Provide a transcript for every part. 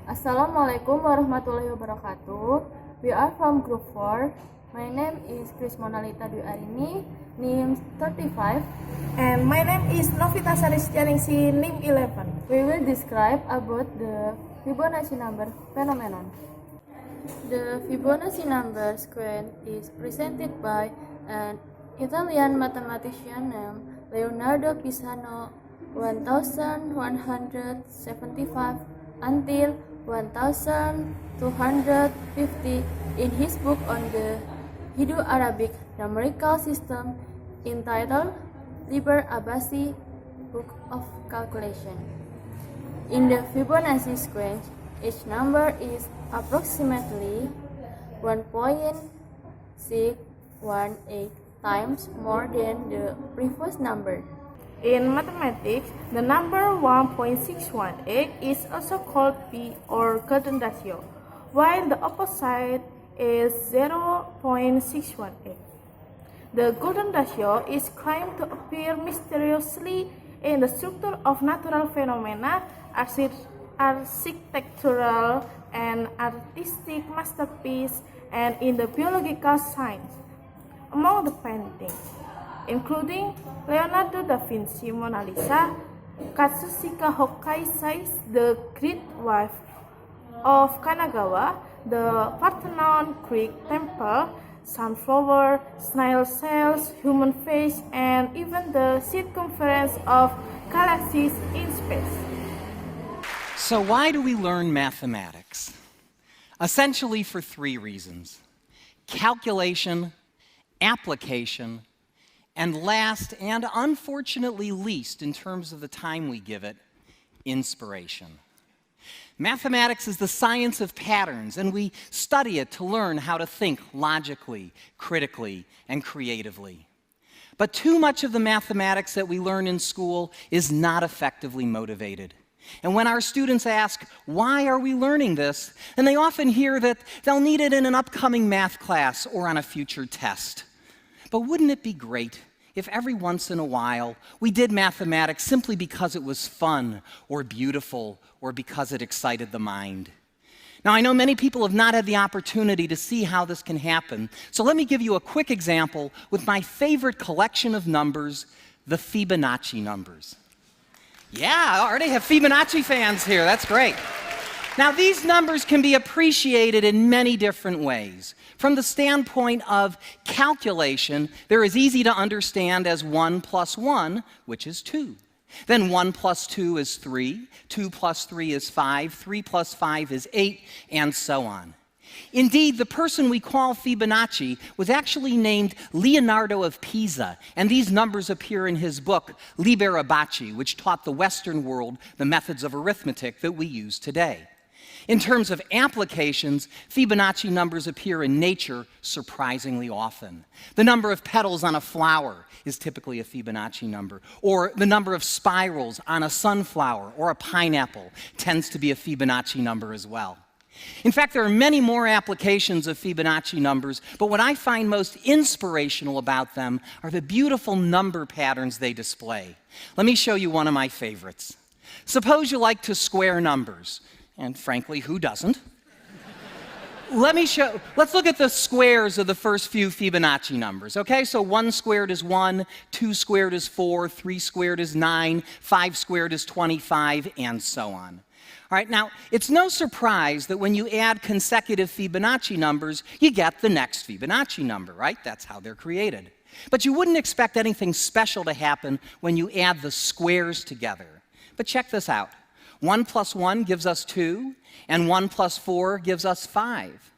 Assalamualaikum warahmatullahi wabarakatuh. We are from group 4. My name is Crismonalita Dwi NIM 35. And my name is Novitasari S, NIM 11. We will describe about the Fibonacci number phenomenon. The Fibonacci number sequence is presented by an Italian mathematician named Leonardo Pisano 1175 until 1250 in his book on the Hindu-Arabic numerical system entitled Liber Abbasi Book of Calculation. In the Fibonacci sequence, each number is approximately 1.618 times more than the previous number. In mathematics, the number 1.618 is also called P or golden ratio, while the opposite is 0.618. The golden ratio is claimed to appear mysteriously in the structure of natural phenomena, architectural and artistic masterpieces, and in the biological science. Among the paintings, including Leonardo da Vinci Mona Lisa, Katsushika Hokai says the Great Wife of Kanagawa, the Parthenon Greek Temple, sunflower, snail shells, human face, and even the circumference of galaxies in space. So why do we learn mathematics? Essentially for three reasons: calculation, application, and last, and unfortunately least in terms of the time we give it, inspiration. Mathematics is the science of patterns, and we study it to learn how to think logically, critically, and creatively. But too much of the mathematics that we learn in school is not effectively motivated. And when our students ask, why are we learning this? And they often hear that they'll need it in an upcoming math class or on a future test. But wouldn't it be great if every once in a while we did mathematics simply because it was fun or beautiful or because it excited the mind? Now, I know many people have not had the opportunity to see how this can happen, so let me give you a quick example with my favorite collection of numbers, the Fibonacci numbers. Yeah, I already have Fibonacci fans here. That's great. Now, these numbers can be appreciated in many different ways. From the standpoint of calculation, they're as easy to understand as 1 plus 1, which is 2. Then 1 plus 2 is 3, 2 plus 3 is 5, 3 plus 5 is 8, and so on. Indeed, the person we call Fibonacci was actually named Leonardo of Pisa, and these numbers appear in his book, Liber Abbasi, which taught the Western world the methods of arithmetic that we use today. In terms of applications, Fibonacci numbers appear in nature surprisingly often. The number of petals on a flower is typically a Fibonacci number, or the number of spirals on a sunflower or a pineapple tends to be a Fibonacci number as well. In fact, there are many more applications of Fibonacci numbers, but what I find most inspirational about them are the beautiful number patterns they display. Let me show you one of my favorites. Suppose you like to square numbers. And frankly, who doesn't? Let's look at the squares of the first few Fibonacci numbers, okay? So 1 squared is 1, 2 squared is 4, 3 squared is 9, 5 squared is 25, and so on. All right, now, it's no surprise that when you add consecutive Fibonacci numbers, you get the next Fibonacci number, right? That's how they're created. But you wouldn't expect anything special to happen when you add the squares together. But check this out. 1 plus 1 gives us 2, and 1 plus 4 gives us 5.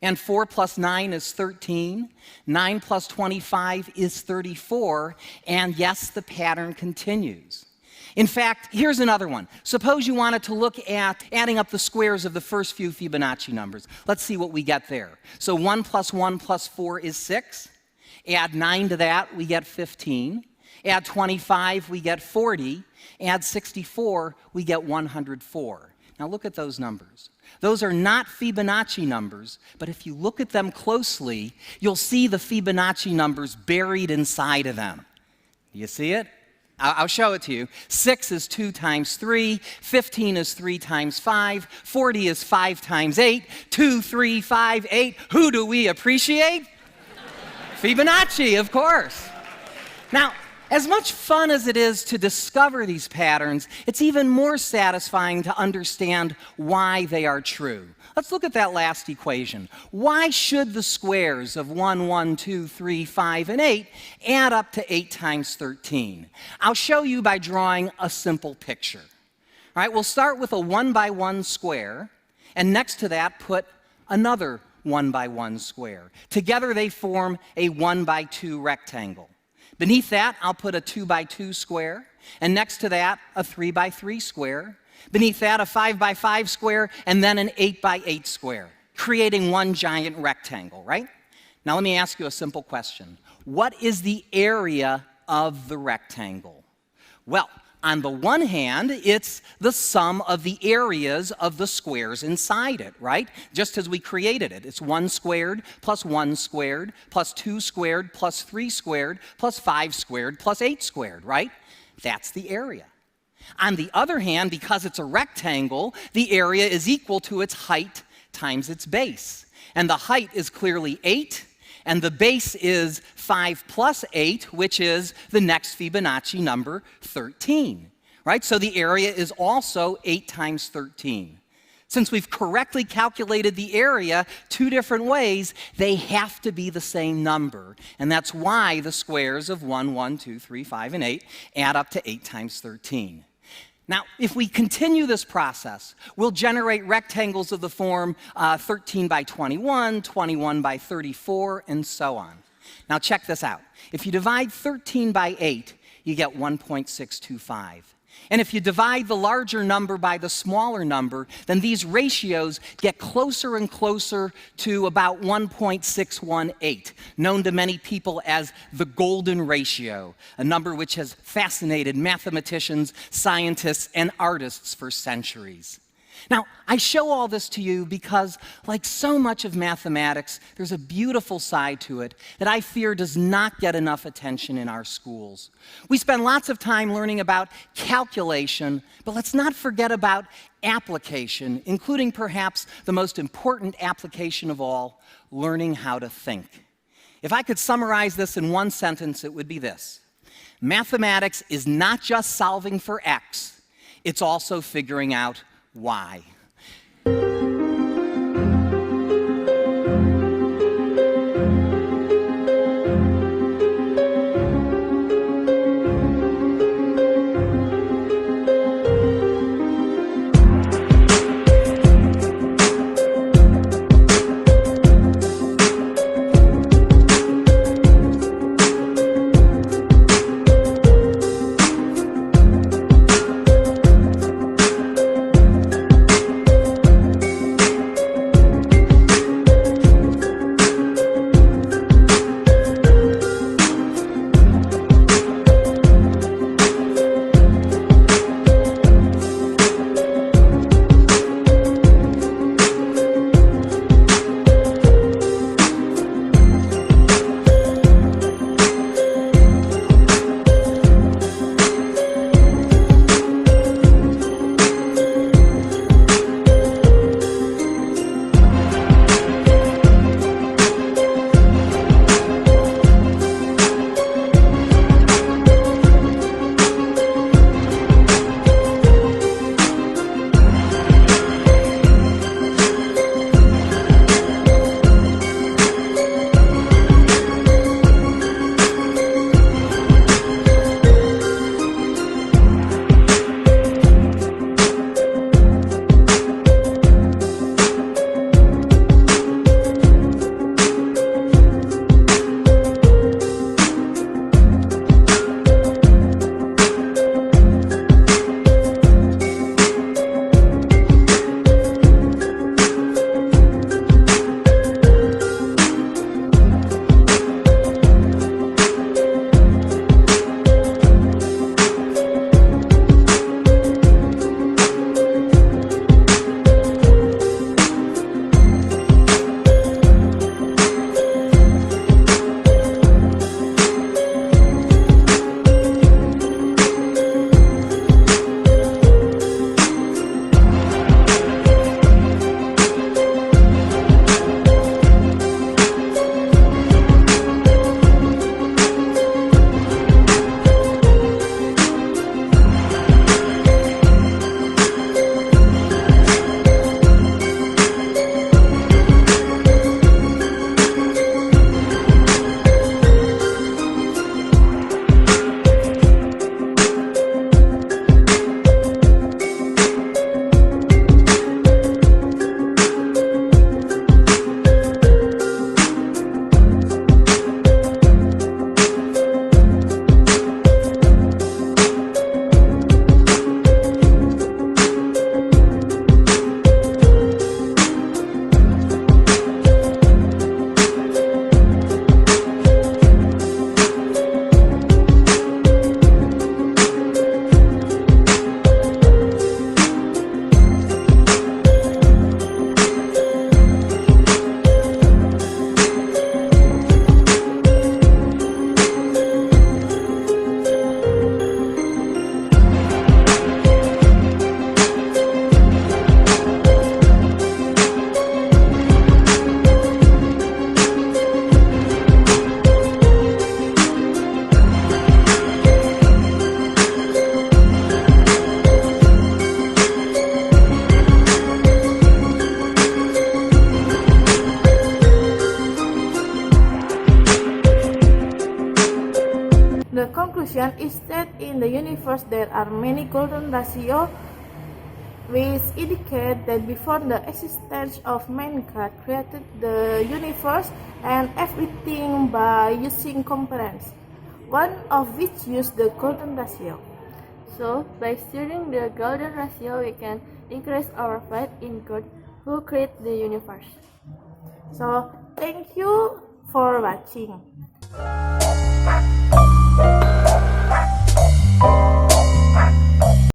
And 4 plus 9 is 13, 9 plus 25 is 34, and yes, the pattern continues. In fact, here's another one. Suppose you wanted to look at adding up the squares of the first few Fibonacci numbers. Let's see what we get there. So 1 plus 1 plus 4 is 6. Add 9 to that, we get 15. Add 25, we get 40. Add 64, we get 104. Now look at those numbers. Those are not Fibonacci numbers, but if you look at them closely, you'll see the Fibonacci numbers buried inside of them. Do you see it? I'll show it to you. 6 is 2 times 3, 15 is 3 times 5, 40 is 5 times 8, 2, 3, 5, 8. Who do we appreciate? Fibonacci, of course. Now, as much fun as it is to discover these patterns, it's even more satisfying to understand why they are true. Let's look at that last equation. Why should the squares of 1, 1, 2, 3, 5, and 8 add up to 8 times 13? I'll show you by drawing a simple picture. All right, we'll start with a 1 by 1 square, and next to that put another 1 by 1 square. Together they form a 1 by 2 rectangle. Beneath that, I'll put a 2 by 2 square, and next to that, a 3 by 3 square. Beneath that, a 5 by 5 square, and then an 8 by 8 square, creating one giant rectangle, right? Now let me ask you a simple question. What is the area of the rectangle? Well, on the one hand, it's the sum of the areas of the squares inside it, right? Just as we created it. It's 1 squared plus 1 squared plus 2 squared plus 3 squared plus 5 squared plus 8 squared, right? That's the area. On the other hand, because it's a rectangle, the area is equal to its height times its base. And the height is clearly 8, and the base is 5 plus 8, which is the next Fibonacci number, 13, right? So the area is also 8 times 13. Since we've correctly calculated the area 2 different ways, they have to be the same number. And that's why the squares of 1, 1, 2, 3, 5, and 8 add up to 8 times 13. Now, if we continue this process, we'll generate rectangles of the form 13 by 21, 21 by 34, and so on. Now, check this out. If you divide 13 by 8, you get 1.625. And if you divide the larger number by the smaller number, then these ratios get closer and closer to about 1.618, known to many people as the golden ratio, a number which has fascinated mathematicians, scientists, and artists for centuries. Now, I show all this to you because, like so much of mathematics, there's a beautiful side to it that I fear does not get enough attention in our schools. We spend lots of time learning about calculation, but let's not forget about application, including perhaps the most important application of all, learning how to think. If I could summarize this in one sentence, it would be this: mathematics is not just solving for X, it's also figuring out why. conclusion is that in the universe there are many golden ratios, which indicate that before the existence of man, God created the universe and everything by using components, one of which used the golden ratio. So, by studying the golden ratio, we can increase our faith in God who created the universe. So, thank you for watching.